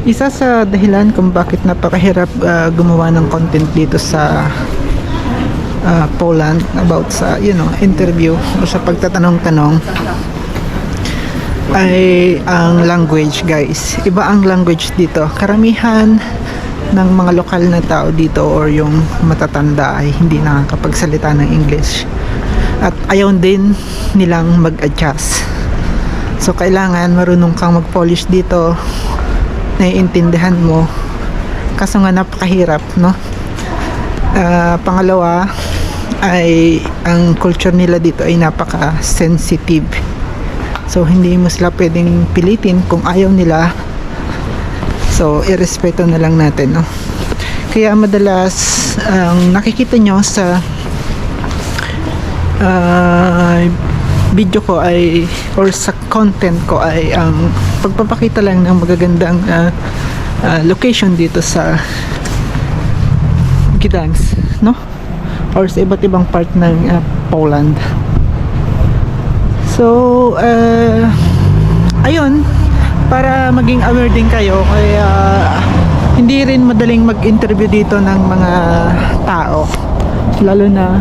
Isa sa dahilan kung bakit napakahirap gumawa ng content dito sa Poland about sa interview o sa pagtatanong-tanong ay ang language, guys. Iba ang language dito. Karamihan ng mga lokal na tao dito or yung matatanda ay hindi nakakapagsalita ng English at ayaw din nilang mag-adjust. So kailangan marunong kang mag-polish dito, naiintindihan mo, kaso nga napakahirap, no? Pangalawa ay ang culture nila dito ay napaka-sensitive. So hindi mo sila pwedeng pilitin kung ayaw nila. So irespeto na lang natin, no? Kaya madalas ang nakikita nyo sa video ko ay or sa content ko ay ang pagpapakita lang ng magagandang location dito sa Gdańsk, no? Or sa iba't ibang part ng Poland. So ayun, para maging aware din kayo, kaya hindi rin madaling mag-interview dito ng mga tao, lalo na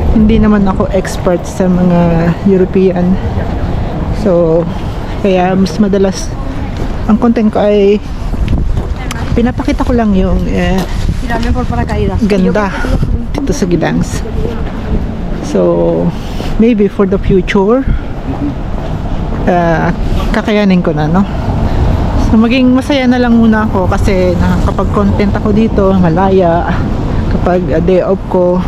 hindi naman ako expert sa mga European. So kaya mas madalas ang content ko ay pinapakita ko lang yung ganda dito sa Gdańsk. So maybe for the future kakayanin ko na, no? So maging masaya na lang muna ako kasi nakakapag-content ako dito, malaya. Kapag day off ko,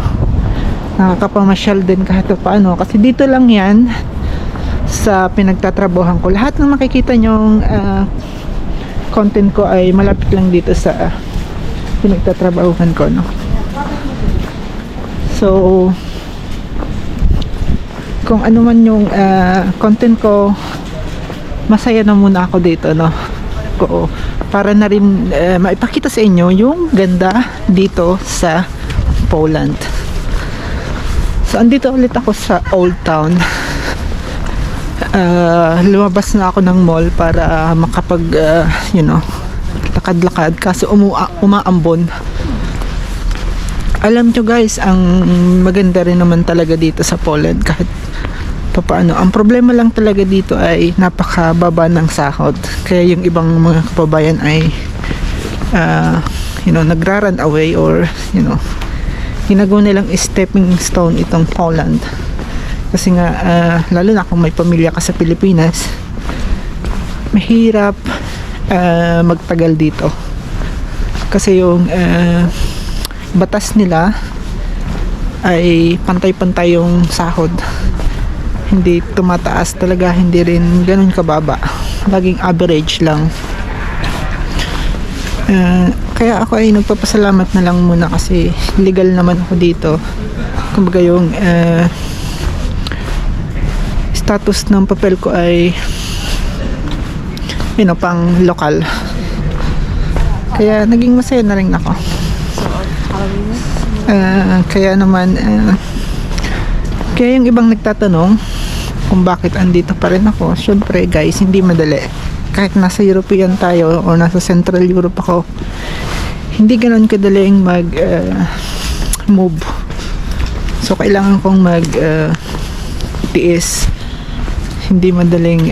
nakakapamasyal din kahit paano kasi dito lang yan sa pinagtatrabahan ko. Lahat ng makikita nyong content ko ay malapit lang dito sa pinagtatrabahuhan ko, no? So kung ano man yung content ko, masaya na muna ako dito, no? Para na rin maipakita sa inyo yung ganda dito sa Poland. So andito ulit ako sa Old Town. Lumabas na ako ng mall para makapag lakad-lakad kasi umaambon. Alam nyo guys, ang maganda rin naman talaga dito sa Poland kahit papaano. Ang problema lang talaga dito ay napakababa ng sahod. Kaya yung ibang mga kababayan ay nagra-run away or ginagawa nilang stepping stone itong Poland. Kasi nga lalo na kung may pamilya ka sa Pilipinas, mahirap magtagal dito. Kasi yung batas nila ay pantay-pantay yung sahod. Hindi tumataas talaga, hindi rin ganun kababa. Laging average lang. Kaya ako ay nagpapasalamat na lang muna kasi legal naman ako dito. Kumbaga yung status ng papel ko ay pang lokal. Kaya naging masaya na rin ako. Kaya naman kaya yung ibang nagtatanong kung bakit andito pa rin ako, syempre guys, hindi madali. Kahit nasa European tayo o nasa Central Europe ako, hindi ganoon kadaling mag move. So kailangan kong mag tiis. Hindi madaling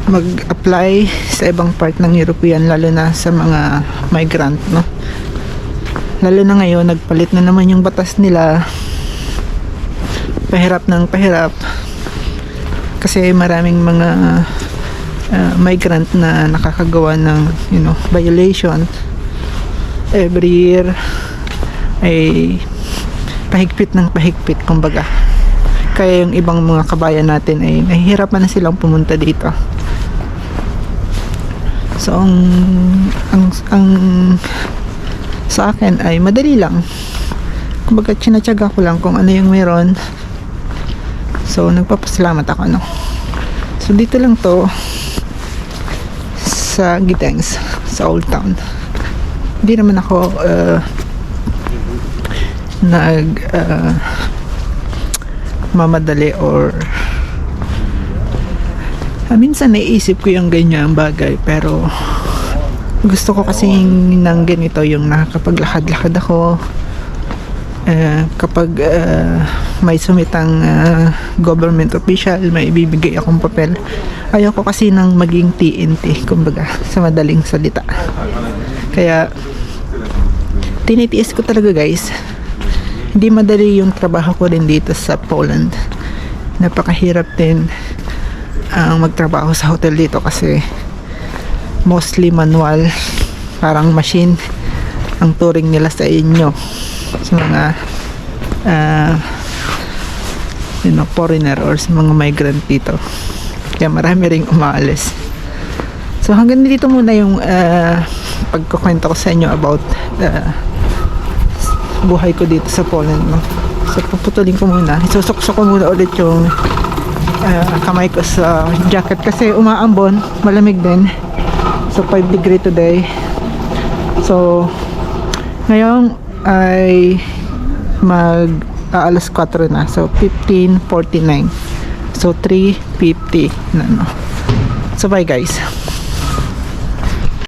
mag-apply sa ibang part ng European, lalo na sa mga migrant, no? Lalo na ngayon, nagpalit na naman yung batas nila. Pahirap ng pahirap kasi maraming mga migrant na nakakagawa ng violation. Every year ay pahigpit ng pahigpit, kumbaga. Kaya yung ibang mga kabayan natin ay nahihirapan na silang pumunta dito. So ang sa akin ay madali lang. Kumbaga tsinatsaga ko lang kung ano yung meron. So nagpapasalamat ako, no? So dito lang to sa Gdańsk, sa Old Town. Hindi naman ako mamadali or Minsan naisip ko yung ganyang bagay, pero gusto ko kasi ng ganito, yung nakakapaglakad-lakad ako. Kapag may sumitang government official, may ibibigay akong papel, ayoko kasi nang maging TNT, kumbaga, sa madaling salita. Kaya tinitiis ko talaga, guys. Hindi madali yung trabaho ko rin dito sa Poland. Napakahirap din ang magtrabaho sa hotel dito kasi mostly manual, parang machine ang turing nila sa inyo, sa mga foreigner or sa mga migrant dito. Kaya marami ring umaalis. So hanggang dito muna yung pagkukwento ko sa inyo about buhay ko dito sa Poland, no? So puputulin ko muna, isusuksok ko muna ulit yung kamay ko sa jacket kasi umaambon, malamig din. So 5 degree today. So ngayon ay alas 4 na. So 15:49. So 3:50 na, no? So bye, guys.